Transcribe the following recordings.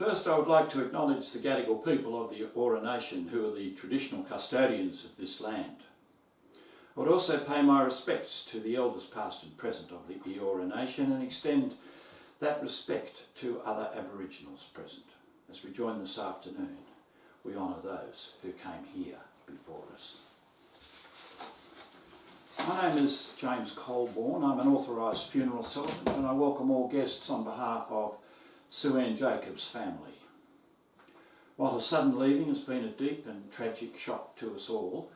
First, I would like to acknowledge the Gadigal people of the Eora Nation, who are the traditional custodians of this land. I would also pay my respects to the elders past and present of the Eora Nation and extend that respect to other Aboriginals present. As we join this afternoon, we honour those who came here before us. My name is James Coleborne. I'm an authorised funeral celebrant, and I welcome all guests on behalf of Sue Ann Jacobs' family. While her sudden leaving has been a deep and tragic shock to us all,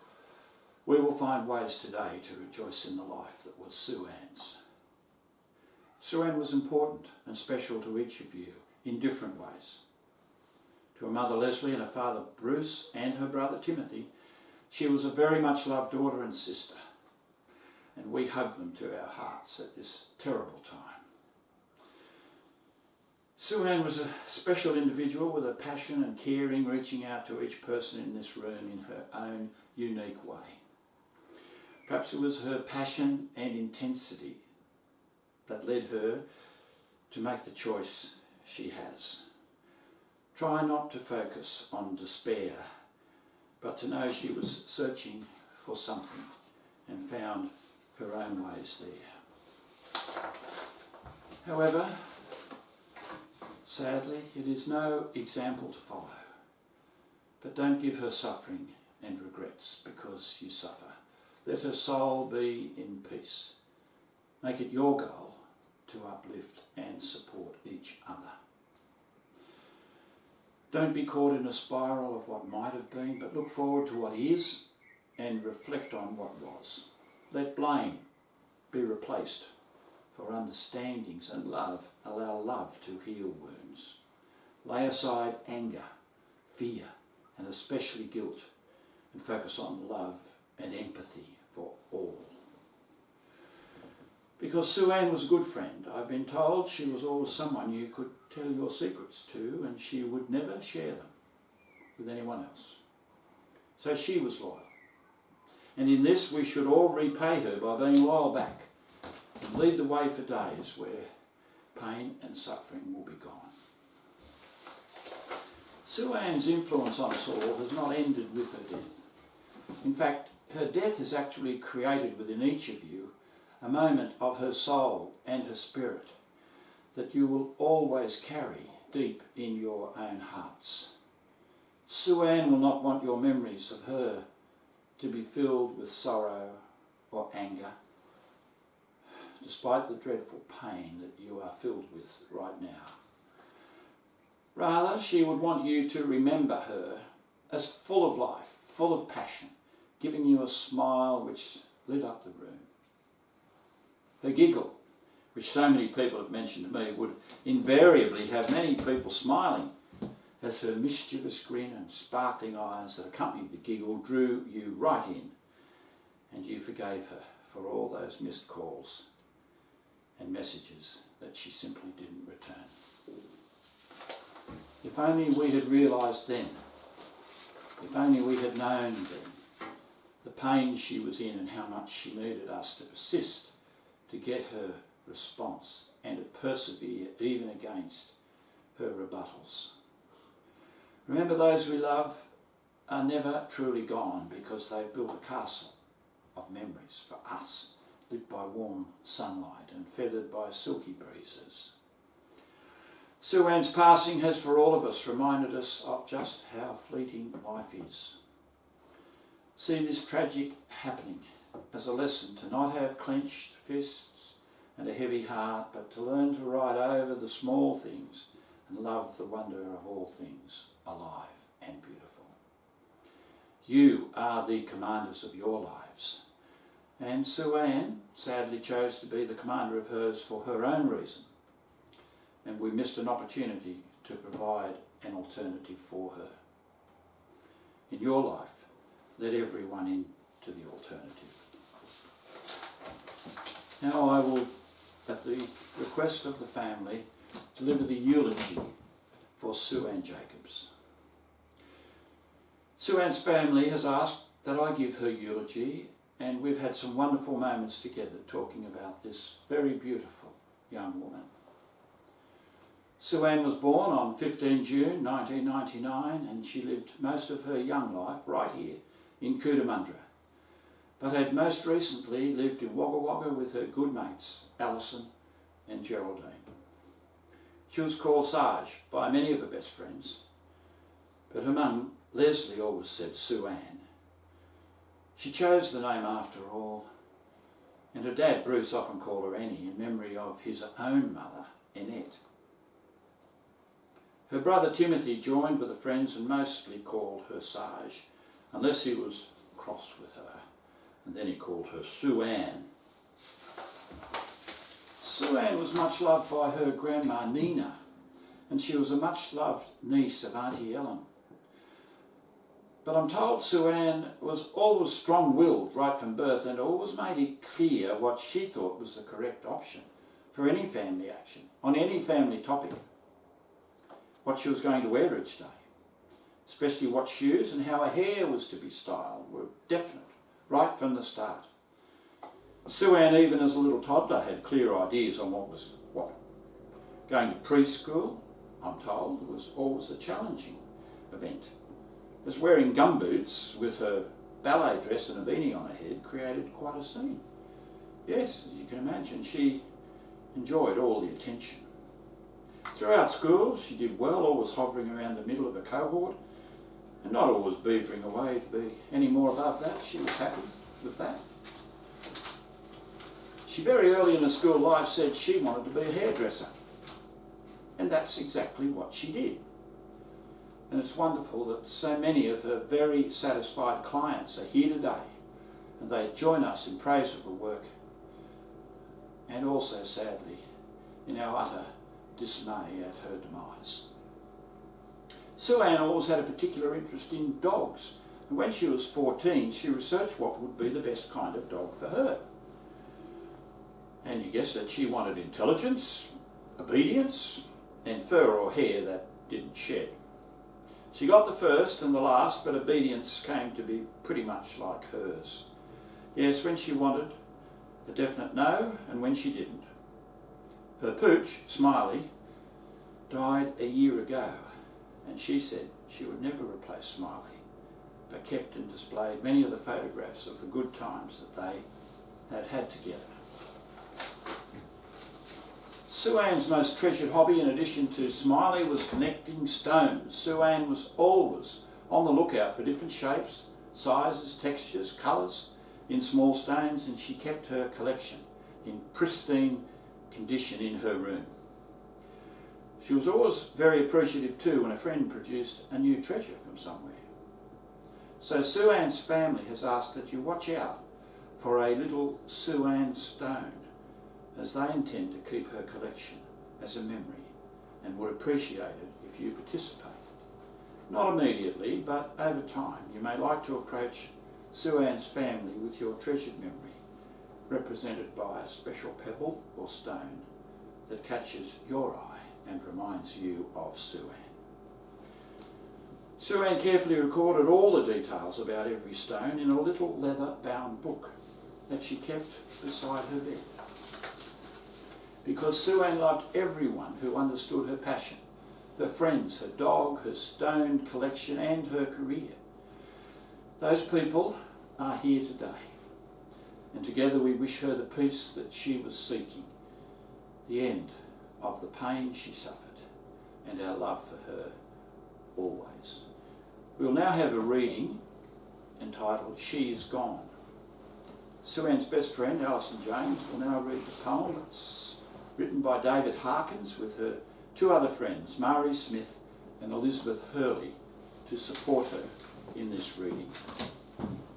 we will find ways today to rejoice in the life that was Sue Ann's. Sue Ann was important and special to each of you in different ways. To her mother Leslie and her father Bruce and her brother Timothy, she was a very much loved daughter and sister, and we hug them to our hearts at this terrible time. Sue Ann was a special individual with a passion and caring, reaching out to each person in this room in her own unique way. Perhaps it was her passion and intensity that led her to make the choice she has. Try not to focus on despair, but to know she was searching for something and found her own ways there. However, sadly, it is no example to follow. But don't give her suffering and regrets because you suffer. Let her soul be in peace. Make it your goal to uplift and support each other. Don't be caught in a spiral of what might have been, but look forward to what is and reflect on what was. Let blame be replaced for understandings and love. Allow love to heal wounds. Lay aside anger, fear, and especially guilt, and focus on love and empathy for all. Because Sue Ann was a good friend, I've been told she was always someone you could tell your secrets to, and she would never share them with anyone else. So she was loyal. And in this we should all repay her by being loyal back and lead the way for days where pain and suffering will be gone. Sue Ann's influence on us all has not ended with her death. In fact, her death has actually created within each of you a moment of her soul and her spirit that you will always carry deep in your own hearts. Sue Ann will not want your memories of her to be filled with sorrow or anger, despite the dreadful pain that you are filled with right now. Rather, she would want you to remember her as full of life, full of passion, giving you a smile which lit up the room. Her giggle, which so many people have mentioned to me, would invariably have many people smiling as her mischievous grin and sparkling eyes that accompanied the giggle drew you right in, and you forgave her for all those missed calls and messages that she simply didn't return. If only we had realised then, if only we had known then, the pain she was in and how much she needed us to persist to get her response and to persevere even against her rebuttals. Remember, those we love are never truly gone because they've built a castle of memories for us, lit by warm sunlight and feathered by silky breezes. Sue Ann's passing has for all of us reminded us of just how fleeting life is. See this tragic happening as a lesson to not have clenched fists and a heavy heart, but to learn to ride over the small things and love the wonder of all things alive and beautiful. You are the commanders of your lives, and Sue Ann sadly chose to be the commander of hers for her own reason, and we missed an opportunity to provide an alternative for her. In your life, let everyone into the alternative. Now I will, at the request of the family, deliver the eulogy for Sue Ann Jacobs. Sue Ann's family has asked that I give her eulogy, and we've had some wonderful moments together talking about this very beautiful young woman. Sue Ann was born on 15 June 1999 and she lived most of her young life right here in Cootamundra, but had most recently lived in Wagga Wagga with her good mates Alison and Geraldine. She was called Sarge by many of her best friends, but her mum Leslie always said Sue Ann. She chose the name after all, and her dad Bruce often called her Annie in memory of his own mother, Annette. Her brother Timothy joined with the friends and mostly called her Sarge, unless he was cross with her, and then he called her Sue Ann. Sue Ann was much loved by her grandma Nina, and she was a much loved niece of Auntie Ellen. But I'm told Sue Ann was always strong-willed right from birth and always made it clear what she thought was the correct option for any family action, on any family topic. What she was going to wear each day, especially what shoes and how her hair was to be styled, were definite right from the start. Sue Ann, even as a little toddler, had clear ideas on what was what. Going to preschool, I'm told, was always a challenging event, as wearing gumboots with her ballet dress and a beanie on her head created quite a scene. Yes, as you can imagine, she enjoyed all the attention. Throughout school, she did well, always hovering around the middle of a cohort, and not always beavering away to be any more above that. She was happy with that. She very early in her school life said she wanted to be a hairdresser, and that's exactly what she did. And it's wonderful that so many of her very satisfied clients are here today, and they join us in praise of her work, and also, sadly, in our utter dismay at her demise. Sue Ann always had a particular interest in dogs, and when she was 14 she researched what would be the best kind of dog for her. And you guessed it, she wanted intelligence, obedience, and fur or hair that didn't shed. She got the first and the last, but obedience came to be pretty much like hers. Yes, when she wanted a definite no, and when she didn't. Her pooch, Smiley, died a year ago, and she said she would never replace Smiley, but kept and displayed many of the photographs of the good times that they had had together. Sue Ann's most treasured hobby, in addition to Smiley, was collecting stones. Sue Ann was always on the lookout for different shapes, sizes, textures, colours in small stones, and she kept her collection in pristine condition in her room. She was always very appreciative too when a friend produced a new treasure from somewhere. So Sue Ann's family has asked that you watch out for a little Sue Ann stone, as they intend to keep her collection as a memory and would appreciate it if you participated. Not immediately, but over time you may like to approach Sue Ann's family with your treasured memory, represented by a special pebble or stone that catches your eye and reminds you of Sue Ann. Sue Ann carefully recorded all the details about every stone in a little leather-bound book that she kept beside her bed. Because Sue Ann loved everyone who understood her passion, her friends, her dog, her stone collection and her career. Those people are here today, and together we wish her the peace that she was seeking, the end of the pain she suffered, and our love for her always. We'll now have a reading entitled She Is Gone. Sue Ann's best friend, Alison James, will now read the poem. It's written by David Harkins with her two other friends, Mari Smith and Elizabeth Hurley, to support her in this reading.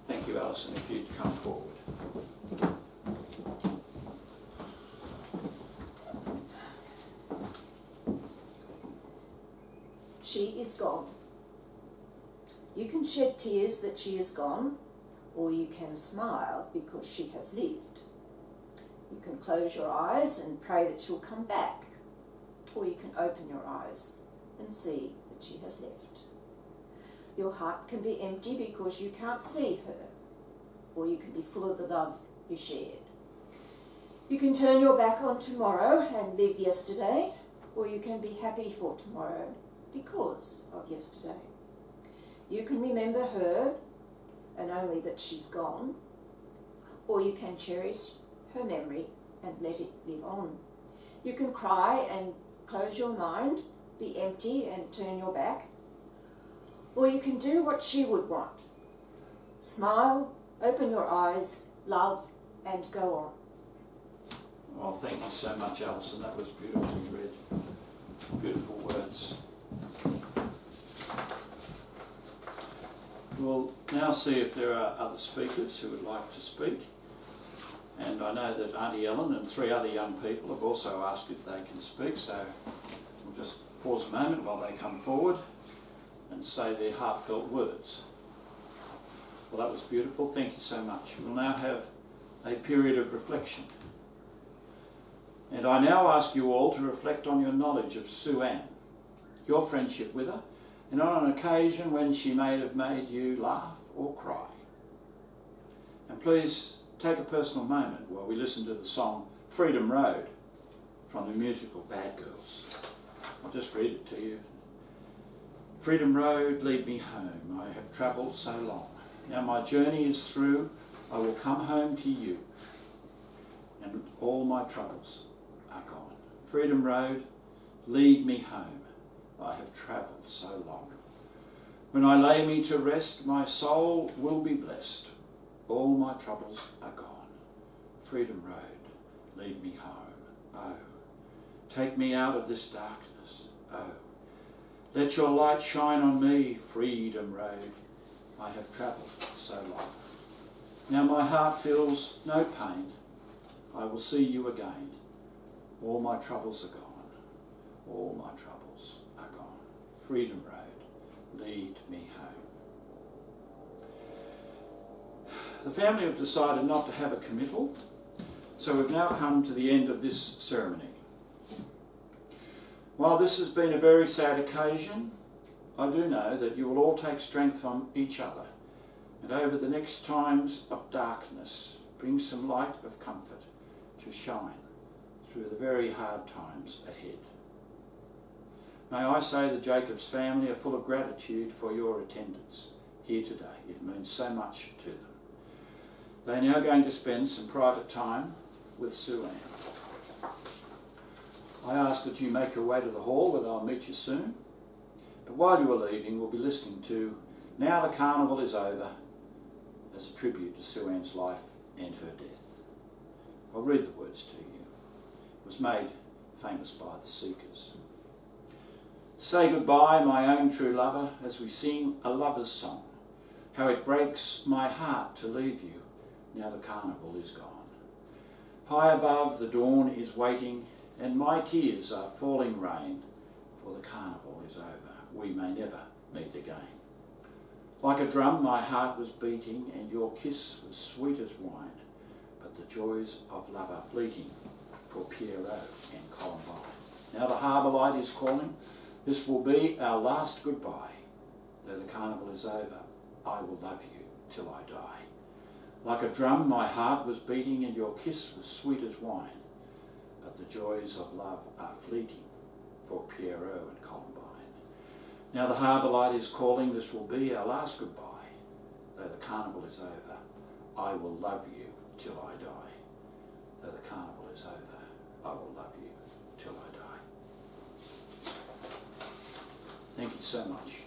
Thank you, Alison, if you'd come forward. She is gone. You can shed tears that she is gone, or you can smile because she has lived. You can close your eyes and pray that she'll come back, or you can open your eyes and see that she has left. Your heart can be empty because you can't see her, or you can be full of the love you shared. You can turn your back on tomorrow and live yesterday, or you can be happy for tomorrow because of yesterday. You can remember her and only that she's gone, or you can cherish her memory and let it live on. You can cry and close your mind, be empty and turn your back, or you can do what she would want. Smile, open your eyes, love, and go on. Well, thank you so much, Alison. That was beautifully read. Beautiful words. We'll now see if there are other speakers who would like to speak. And I know that Auntie Ellen and 3 other young people have also asked if they can speak, so we'll just pause a moment while they come forward and say their heartfelt words. Well, that was beautiful. Thank you so much. We'll now have a period of reflection. And I now ask you all to reflect on your knowledge of Sue Ann, your friendship with her, and on an occasion when she may have made you laugh or cry. And please take a personal moment while we listen to the song Freedom Road from the musical Bad Girls. I'll just read it to you. Freedom Road, lead me home. I have travelled so long. Now my journey is through. I will come home to you, and all my troubles are gone. Freedom Road, lead me home. I have travelled so long. When I lay me to rest, my soul will be blessed. All my troubles are gone. Freedom Road, lead me home. Oh, take me out of this darkness. Oh, let your light shine on me. Freedom Road, I have travelled so long. Now my heart feels no pain. I will see you again. All my troubles are gone. All my troubles are gone. Freedom Road, lead me home. The family have decided not to have a committal, so we've now come to the end of this ceremony. While this has been a very sad occasion, I do know that you will all take strength from each other, and over the next times of darkness, bring some light of comfort to shine through the very hard times ahead. May I say the Jacobs family are full of gratitude for your attendance here today. It means so much to them. They are now going to spend some private time with Sue Ann. I ask that you make your way to the hall where they'll meet you soon. But while you are leaving, we'll be listening to Now the Carnival is Over as a tribute to Sue Ann's life and her death. I'll read the words to you. It was made famous by the Seekers. Say goodbye, my own true lover, as we sing a lover's song. How it breaks my heart to leave you, now the carnival is gone. High above the dawn is waiting, and my tears are falling rain, for the carnival is over, we may never meet again. Like a drum my heart was beating, and your kiss was sweet as wine, but the joys of love are fleeting, for Pierrot and Coleborne. Now the harbour light is calling, this will be our last goodbye. Though the carnival is over, I will love you till I die. Like a drum my heart was beating, and your kiss was sweet as wine, but the joys of love are fleeting, for Pierrot and Coleborne. Now the harbour light is calling, this will be our last goodbye. Though the carnival is over, I will love you till I die. Though the carnival is over, I will love you till I die. Thank you so much.